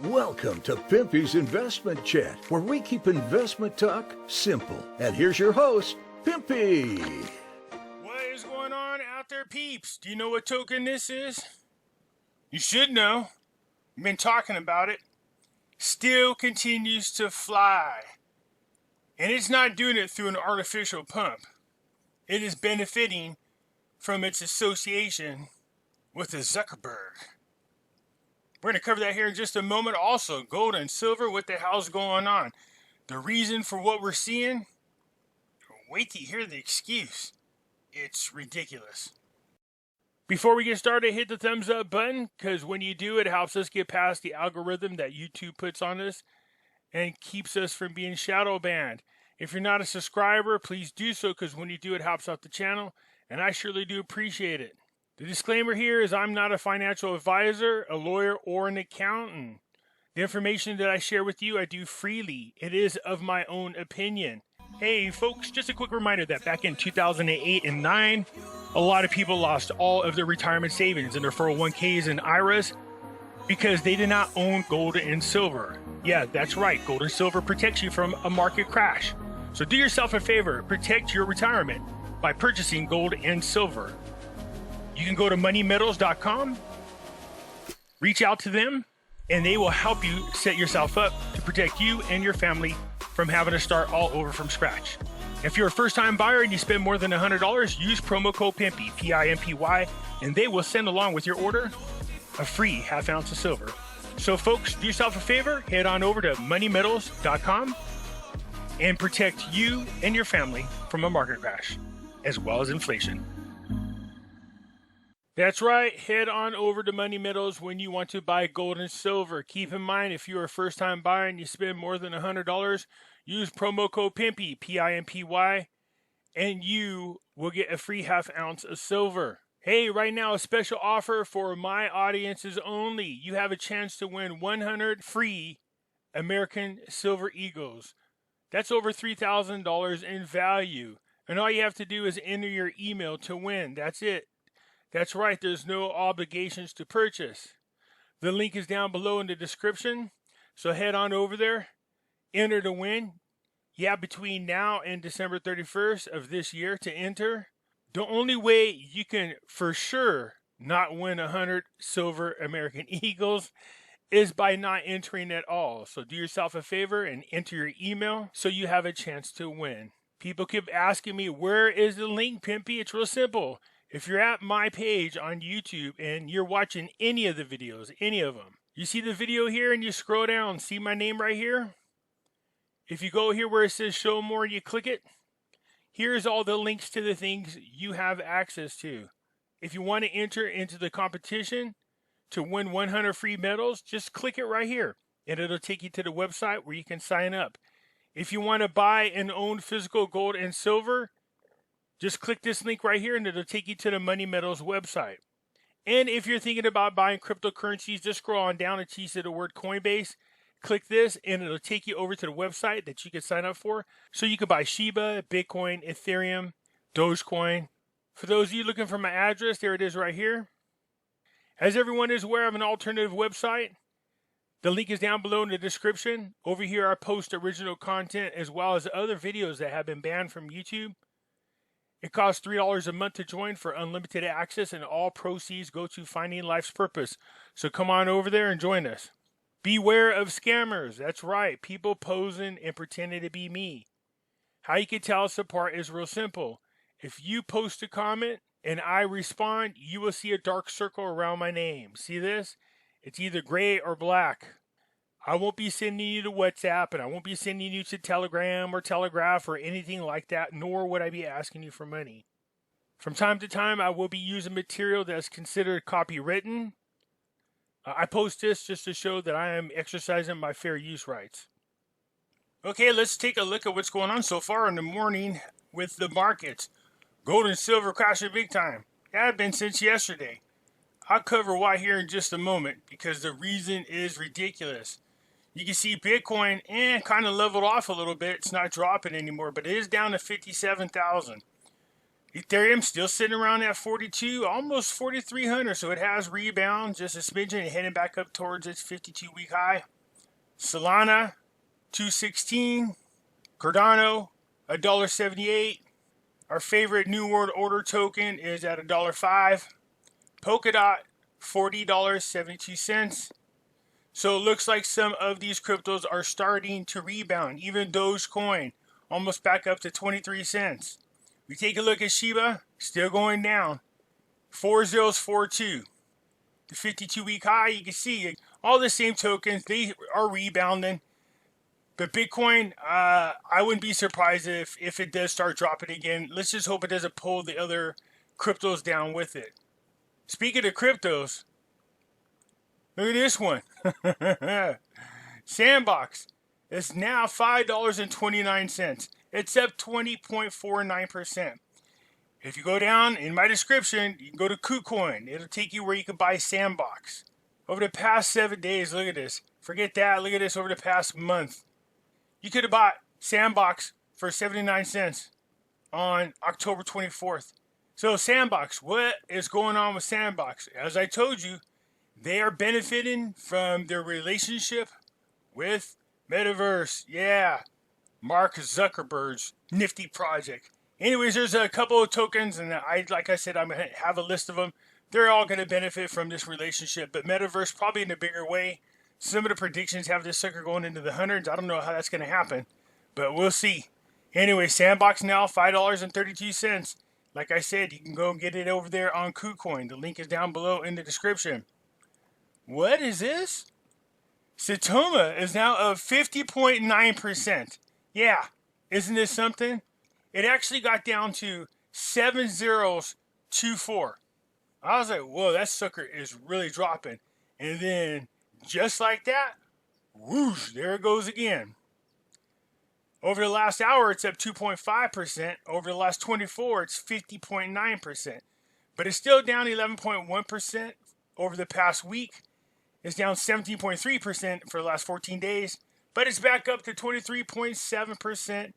Welcome to Pimpy's Investment Chat, where we keep investment talk simple. And here's your host, Pimpy. What is going on out there, peeps? Do you know what token this is? You should know. We've been talking about it. Still continues to fly. And it's not doing it through an artificial pump. It is benefiting from its association with the Zuckerberg. We're going to cover that here in just a moment. Also, gold and silver, what the hell's going on? The reason for what we're seeing? Wait till you hear the excuse. It's ridiculous. Before we get started, hit the thumbs up button, because when you do, it helps us get past the algorithm that YouTube puts on us and keeps us from being shadow banned. If you're not a subscriber, please do so, because when you do, it helps out the channel, and I surely do appreciate it. The disclaimer here is I'm not a financial advisor, a lawyer, or an accountant. The information that I share with you, I do freely. It is of my own opinion. Hey folks, just a quick reminder that back in 2008 and 9, a lot of people lost all of their retirement savings in their 401ks and IRAs because they did not own gold and silver. Yeah, that's right. Gold and silver protects you from a market crash. So do yourself a favor, protect your retirement by purchasing gold and silver. You can go to moneymetals.com, reach out to them, and they will help you set yourself up to protect you and your family from having to start all over from scratch. If you're a first-time buyer and you spend more than $100, use promo code Pimpy, P-I-M-P-Y, and they will send along with your order a free half ounce of silver. So folks, do yourself a favor, head on over to moneymetals.com and protect you and your family from a market crash, as well as inflation. That's right, head on over to Money Metals when you want to buy gold and silver. Keep in mind, if you're a first-time buyer and you spend more than $100, use promo code Pimpy, P-I-M-P-Y, and you will get a free half ounce of silver. Hey, right now, a special offer for my audiences only. You have a chance to win 100 free American Silver Eagles. That's over $3,000 in value. And all you have to do is enter your email to win. That's it. That's right, there's no obligations to purchase. The link is down below in the description, so head on over there, enter to win. Yeah, between now and December 31st of this year to enter. The only way you can for sure not win 100 silver American Eagles is by not entering at all. So do yourself a favor and enter your email so you have a chance to win. People keep asking me, where is the link, Pimpy? It's real simple. If you're at my page on YouTube and you're watching any of the videos, any of them, you see the video here and you scroll down, see my name right here? If you go here where it says show more and you click it, here's all the links to the things you have access to. If you want to enter into the competition to win 100 free medals, just click it right here and it'll take you to the website where you can sign up. If you want to buy and own physical gold and silver, just click this link right here and it'll take you to the Money Metals website. And if you're thinking about buying cryptocurrencies, just scroll on down until you see the word Coinbase. Click this and it'll take you over to the website that you can sign up for. So you can buy Shiba, Bitcoin, Ethereum, Dogecoin. For those of you looking for my address, there it is right here. As everyone is aware of an alternative website, the link is down below in the description. Over here I post original content as well as other videos that have been banned from YouTube. It costs $3 a month to join for unlimited access, and all proceeds go to finding life's purpose. So come on over there and join us. Beware of scammers. That's right, people posing and pretending to be me. How you can tell us apart is real simple. If you post a comment and I respond, you will see a dark circle around my name. See this? It's either gray or black. I won't be sending you to WhatsApp, and I won't be sending you to Telegram or Telegraph or anything like that, nor would I be asking you for money. From time to time, I will be using material that's considered copywritten. I post this just to show that I am exercising my fair use rights. Okay, let's take a look at what's going on so far in the morning with the markets. Gold and silver crashing big time. Have been since yesterday. I'll cover why here in just a moment, because the reason is ridiculous. You can see Bitcoin kind of leveled off a little bit. It's not dropping anymore, but it is down to 57,000. Ethereum still sitting around at 42, almost 4,300, so it has rebound just a smidgen and heading back up towards its 52-week high. Solana, 216. Cardano, $1.78. Our favorite New World Order token is at $1.05. Polkadot, $40.72. So it looks like some of these cryptos are starting to rebound. Even Dogecoin, almost back up to 23 cents. We take a look at Shiba, still going down. 4042. The 52-week high, you can see all the same tokens, they are rebounding. But Bitcoin, I wouldn't be surprised if it does start dropping again. Let's just hope it doesn't pull the other cryptos down with it. Speaking of cryptos, look at this one. Sandbox is now $5.29. It's up 20.49%. If you go down in my description, you can go to Kucoin. It'll take you where you can buy Sandbox. Over the past 7 days, look at this. Forget that. Look at this over the past month. You could have bought Sandbox for 79 cents on October 24th. So Sandbox, what is going on with Sandbox? As I told you, they are benefiting from their relationship with Metaverse. Yeah, Mark Zuckerberg's nifty project. Anyways, there's a couple of tokens, and like I said, I'm going to have a list of them. They're all going to benefit from this relationship, but Metaverse probably in a bigger way. Some of the predictions have this sucker going into the hundreds. I don't know how that's going to happen, but we'll see. Anyway, Sandbox now, $5.32. Like I said, you can go and get it over there on KuCoin. The link is down below in the description. What is this? Satoma is now up 50.9%. Yeah, isn't this something? It actually got down to 7024. I was like, whoa, that sucker is really dropping. And then, just like that, whoosh, there it goes again. Over the last hour, it's up 2.5%. Over the last 24, it's 50.9%. But it's still down 11.1% over the past week. It's down 17.3% for the last 14 days. But it's back up to 23.7%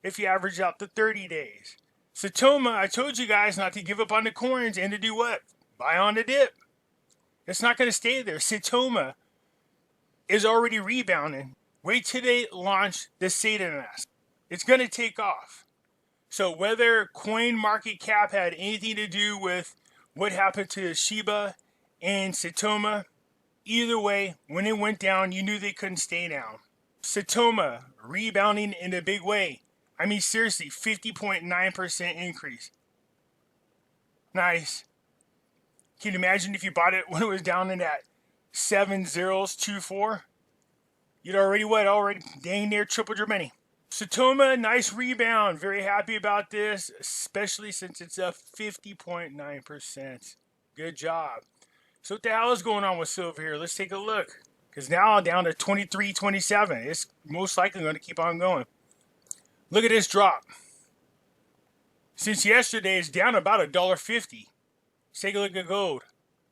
if you average out the 30 days. Satoma, I told you guys not to give up on the coins and to do what? Buy on the dip. It's not going to stay there. Satoma is already rebounding. Wait till they launch the Satanas. It's going to take off. So whether CoinMarketCap had anything to do with what happened to Shiba and Satoma, either way, when it went down, you knew they couldn't stay down. Satoma rebounding in a big way. I mean, seriously, 50.9% increase. Nice. Can you imagine if you bought it when it was down in that 7024? You'd already what? Already dang near tripled your money. Satoma, nice rebound. Very happy about this, especially since it's up 50.9%. Good job. So what the hell is going on with silver here? Let's take a look. Because now I'm down to 23.27. It's most likely going to keep on going. Look at this drop. Since yesterday, it's down about $1.50. Let's take a look at gold.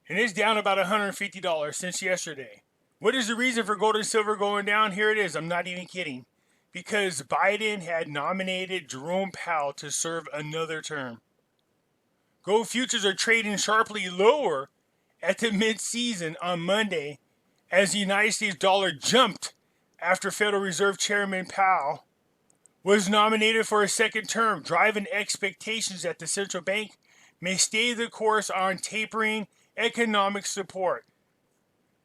And it's down about $150 since yesterday. What is the reason for gold and silver going down? Here it is. I'm not even kidding. Because Biden had nominated Jerome Powell to serve another term. Gold futures are trading sharply lower at the mid-season on Monday as the United States dollar jumped after Federal Reserve Chairman Powell was nominated for a second term, driving expectations that the central bank may stay the course on tapering economic support.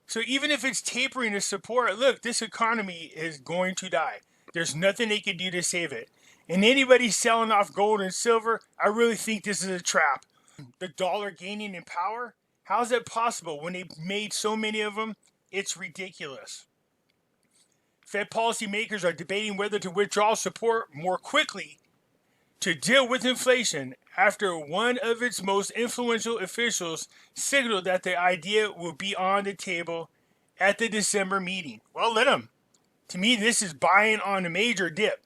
So even if it's tapering the support, look, this economy is going to die. There's nothing they can do to save it. And anybody selling off gold and silver, I really think this is a trap. The dollar gaining in power? How is that possible when they made so many of them? It's ridiculous. Fed policymakers are debating whether to withdraw support more quickly to deal with inflation after one of its most influential officials signaled that the idea will be on the table at the December meeting. Well, let them. To me, this is buying on a major dip.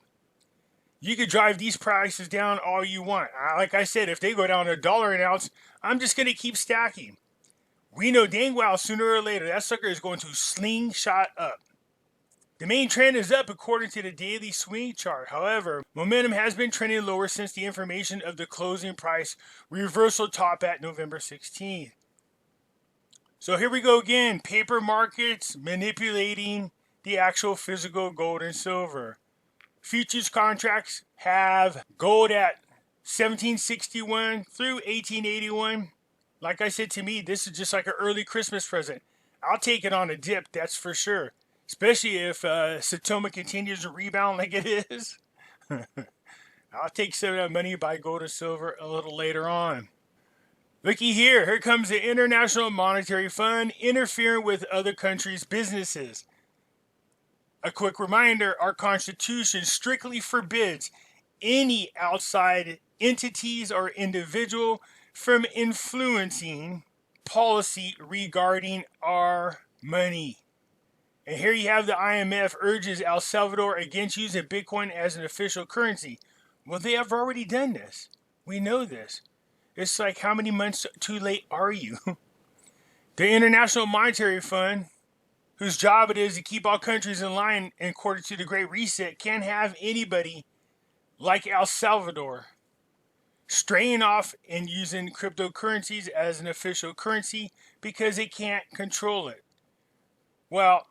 You could drive these prices down all you want. Like I said, if they go down $1 an ounce, I'm just going to keep stacking. We know dang well sooner or later that sucker is going to slingshot up. The main trend is up according to the daily swing chart. However, momentum has been trending lower since the information of the closing price reversal top at November 16th. So here we go again. Paper markets manipulating the actual physical gold and silver. Futures contracts have gold at 1761 through 1881. Like I said, to me, this is just like an early Christmas present. I'll take it on a dip, that's for sure. Especially if Satoma continues to rebound like it is. I'll take some of that money, buy gold and silver a little later on. Looky here. Here comes the International Monetary Fund interfering with other countries' businesses. A quick reminder, our Constitution strictly forbids any outside entities or individual from influencing policy regarding our money. And here you have the IMF urges El Salvador against using Bitcoin as an official currency. Well, they have already done this. We know this. It's like, how many months too late are you? The International Monetary Fund, whose job it is to keep all countries in line according to the Great Reset, can't have anybody like El Salvador straying off and using cryptocurrencies as an official currency because they can't control it. Well,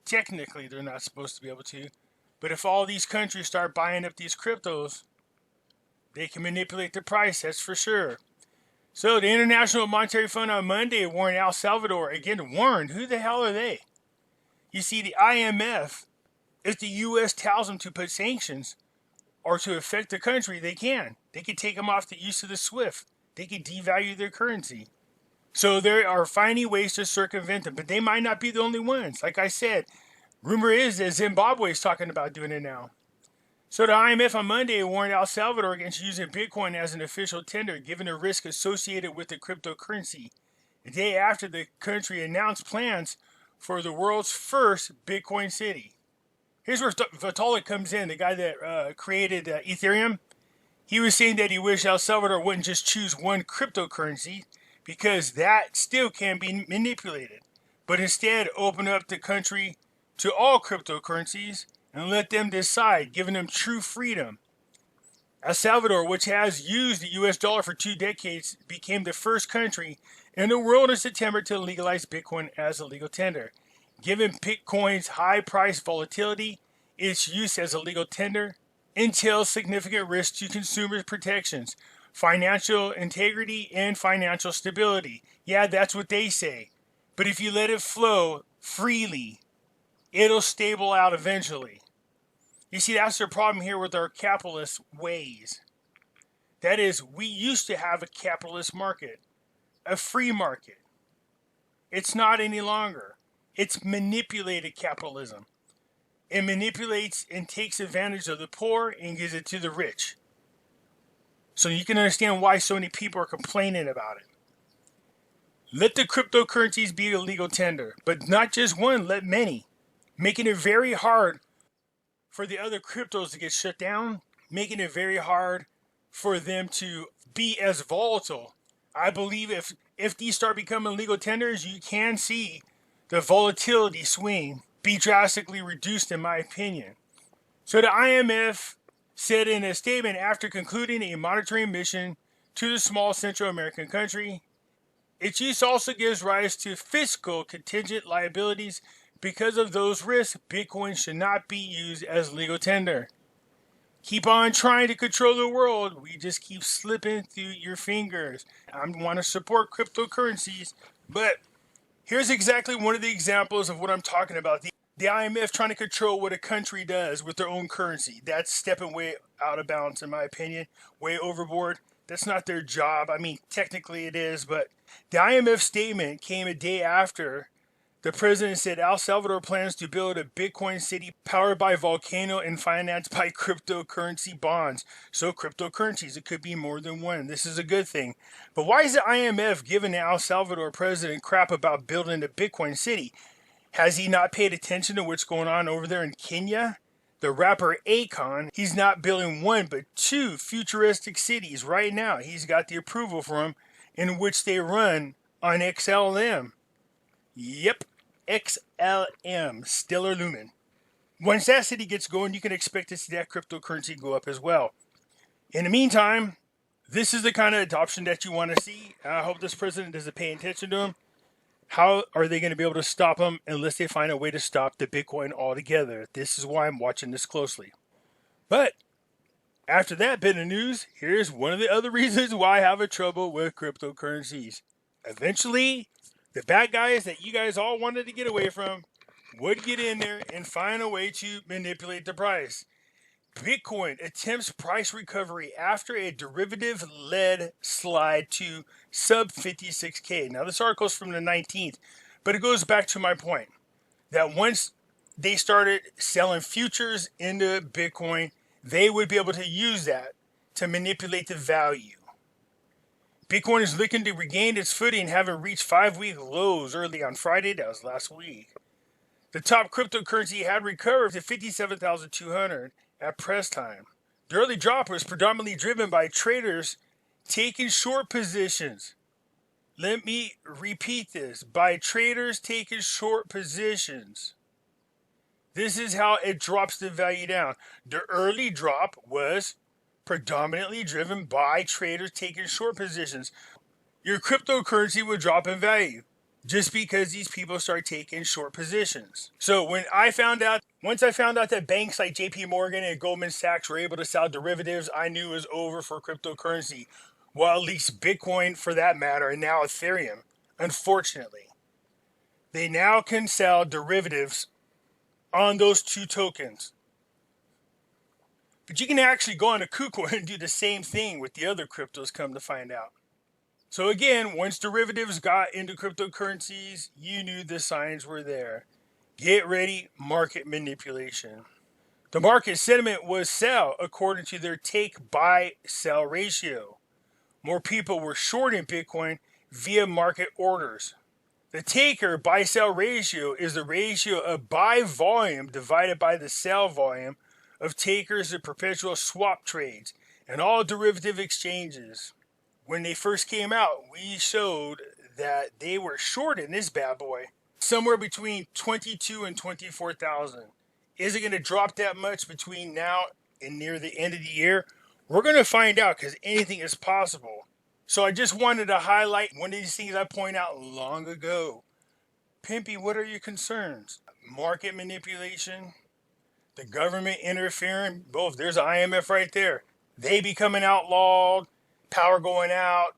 technically, they're not supposed to be able to. But if all these countries start buying up these cryptos, they can manipulate the price, that's for sure. So the International Monetary Fund on Monday warned El Salvador. Again, warned. Who the hell are they? You see, the IMF, if the U.S. tells them to put sanctions or to affect the country, they can. They can take them off the use of the SWIFT. They can devalue their currency. So they are finding ways to circumvent them, but they might not be the only ones. Like I said, rumor is that Zimbabwe is talking about doing it now. So the IMF on Monday warned El Salvador against using Bitcoin as an official tender, given the risk associated with the cryptocurrency. The day after the country announced plans for the world's first Bitcoin city. Here's where Vitalik comes in, the guy that created Ethereum. He was saying that he wished El Salvador wouldn't just choose one cryptocurrency, because that still can be manipulated, but instead open up the country to all cryptocurrencies and let them decide, giving them true freedom. El Salvador, which has used the US dollar for 2 decades, became the first country in the world in September to legalize Bitcoin as a legal tender. Given Bitcoin's high price volatility, its use as a legal tender entails significant risk to consumer protections, financial integrity, and financial stability. Yeah, that's what they say. But if you let it flow freely, it'll stable out eventually. You see, that's the problem here with our capitalist ways. That is, we used to have a capitalist market, a free market. It's not any longer. It's manipulated capitalism. It manipulates and takes advantage of the poor and gives it to the rich. So you can understand why so many people are complaining about it. Let the cryptocurrencies be a legal tender, but not just one, let many. Making it very hard for the other cryptos to get shut down, making it very hard for them to be as volatile. I believe if these start becoming legal tenders, you can see the volatility swing be drastically reduced, in my opinion. So the IMF said in a statement after concluding a monitoring mission to the small Central American country, its use also gives rise to fiscal contingent liabilities. Because of those risks, Bitcoin should not be used as legal tender. Keep on trying to control the world. We just keep slipping through your fingers. I want to support cryptocurrencies, but here's exactly one of the examples of what I'm talking about. The IMF trying to control what a country does with their own currency. That's stepping way out of bounds, in my opinion, way overboard. That's not their job. I mean, technically it is, but the IMF statement came a day after the president said El Salvador plans to build a Bitcoin city powered by volcano and financed by cryptocurrency bonds. So cryptocurrencies, it could be more than one. This is a good thing. But why is the IMF giving the El Salvador president crap about building a Bitcoin city? Has he not paid attention to what's going on over there in Kenya? The rapper Akon, he's not building one but 2 futuristic cities right now. He's got the approval for them, in which they run on XLM. Yep, XLM, Stellar Lumen. Once that city gets going, you can expect to see that cryptocurrency go up as well. In the meantime, this is the kind of adoption that you want to see. I hope this president doesn't pay attention to them. How are they going to be able to stop them unless they find a way to stop the Bitcoin altogether? This is why I'm watching this closely. But after that bit of news, here's one of the other reasons why I have a trouble with cryptocurrencies. Eventually, the bad guys that you guys all wanted to get away from would get in there and find a way to manipulate the price. Bitcoin attempts price recovery after a derivative-led slide to sub 56K. Now, this article is from the 19th, but it goes back to my point that once they started selling futures into Bitcoin, they would be able to use that to manipulate the value. Bitcoin is looking to regain its footing, having reached 5-week lows early on Friday. That was last week. The top cryptocurrency had recovered to 57,200 at press time. The early drop was predominantly driven by traders taking short positions. Let me repeat this. By traders taking short positions. This is how it drops the value down. The early drop was predominantly driven by traders taking short positions. Your cryptocurrency would drop in value just because these people start taking short positions. So once I found out that banks like JP Morgan and Goldman Sachs were able to sell derivatives, I knew it was over for cryptocurrency. Well, at least Bitcoin for that matter, and now Ethereum. Unfortunately, they now can sell derivatives on those two tokens. But you can actually go on to Kucoin and do the same thing with the other cryptos, come to find out. So again, once derivatives got into cryptocurrencies, you knew the signs were there. Get ready, market manipulation. The market sentiment was sell according to their take buy sell ratio. More people were shorting Bitcoin via market orders. The taker buy sell ratio is the ratio of buy volume divided by the sell volume of takers of perpetual swap trades and all derivative exchanges. When they first came out, we showed that they were shorting this bad boy somewhere between 22 and 24,000. Is it going to drop that much between now and near the end of the year? We're going to find out because anything is possible. So I just wanted to highlight one of these things I pointed out long ago. Pimpy, what are your concerns? Market manipulation, the government interfering, both. There's IMF right there. They becoming outlawed, power going out,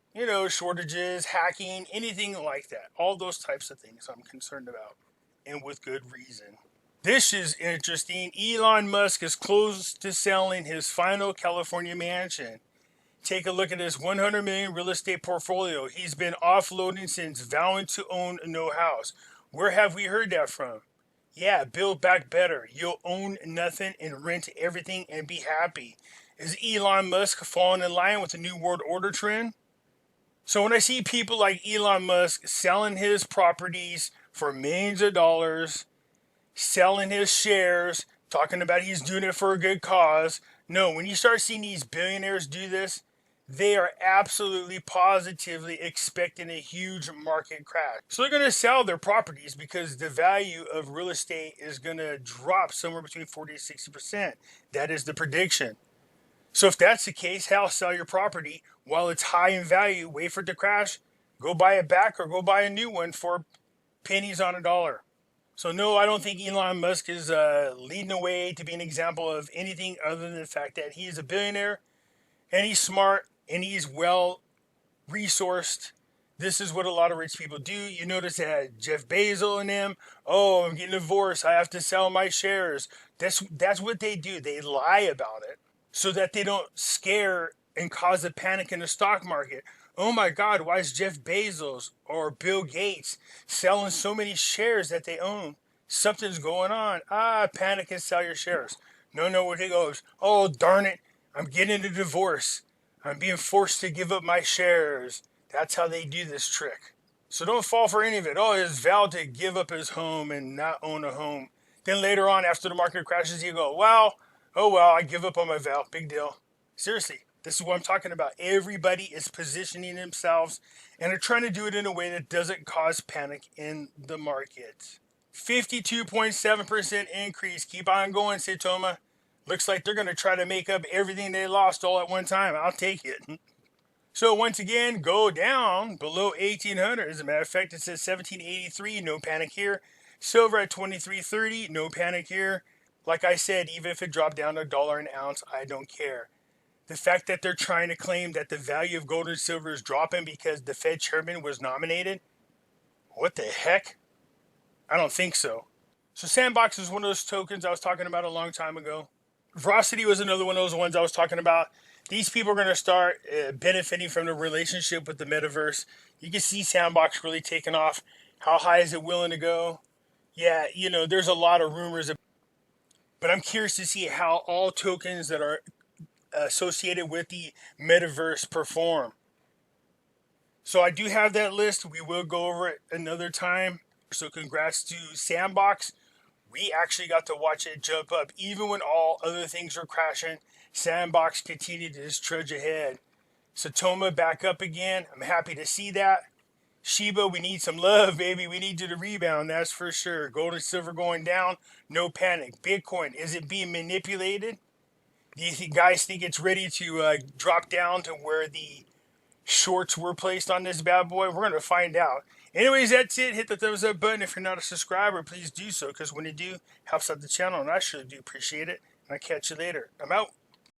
shortages, hacking, anything like that. All those types of things I'm concerned about, and with good reason. This is interesting. Elon Musk is close to selling his final California mansion. Take a look at his $100 million real estate portfolio. He's been offloading since vowing to own no house. Where have we heard that from? Yeah, build back better. You'll own nothing and rent everything and be happy. Is Elon Musk falling in line with the New World Order trend? So when I see people like Elon Musk selling his properties for millions of dollars, selling his shares, talking about he's doing it for a good cause. No, when you start seeing these billionaires do this, they are absolutely positively expecting a huge market crash. So they're going to sell their properties because the value of real estate is going to drop somewhere between 40 to 60%. That is the prediction. So if that's the case, hell, sell your property while it's high in value, wait for it to crash, go buy it back or go buy a new one for pennies on a dollar. So no, I don't think Elon Musk is leading the way to be an example of anything other than the fact that he is a billionaire and he's smart and he's well resourced. This is what a lot of rich people do. You notice that Jeff Bezos and them, oh, I'm getting divorced, I have to sell my shares. That's what they do. They lie about it so that they don't scare and cause a panic in the stock market. Oh my God, why is Jeff Bezos or Bill Gates selling so many shares that they own? Something's going on. Panic and sell your shares. No, where he goes, oh, darn it, I'm getting a divorce. I'm being forced to give up my shares. That's how they do this trick. So don't fall for any of it. Oh, his vow to give up his home and not own a home. Then later on, after the market crashes, you go, well, I give up on my vow. Big deal. Seriously, this is what I'm talking about. Everybody is positioning themselves and they're trying to do it in a way that doesn't cause panic in the market. 52.7% increase. Keep on going, Satoma. Looks like they're going to try to make up everything they lost all at one time. I'll take it. So once again, go down below 1800. As a matter of fact, it says 1783. No panic here. Silver at 23.30. No panic here. Like I said, even if it dropped down to $1 an ounce, I don't care. The fact that they're trying to claim that the value of gold and silver is dropping because the Fed chairman was nominated, what the heck? I don't think so. So Sandbox is one of those tokens I was talking about a long time ago. Velocity was another one of those ones I was talking about. These people are going to start benefiting from the relationship with the metaverse. You can see Sandbox really taking off. How high is it willing to go? Yeah, there's a lot of rumors. But I'm curious to see how all tokens that are associated with the metaverse perform. So I do have that list. We will go over it another time. So congrats to Sandbox. We actually got to watch it jump up. Even when all other things were crashing, Sandbox continued to just trudge ahead. Satoma back up again. I'm happy to see that. Shiba, we need some love, baby. We need you to rebound, that's for sure. Gold and silver going down, no panic. Bitcoin, is it being manipulated? Do you guys think it's ready to drop down to where the shorts were placed on this bad boy? We're going to find out. Anyways, that's it. Hit the thumbs up button. If you're not a subscriber, please do so, because when you do, it helps out the channel, and I surely do appreciate it. And I'll catch you later. I'm out.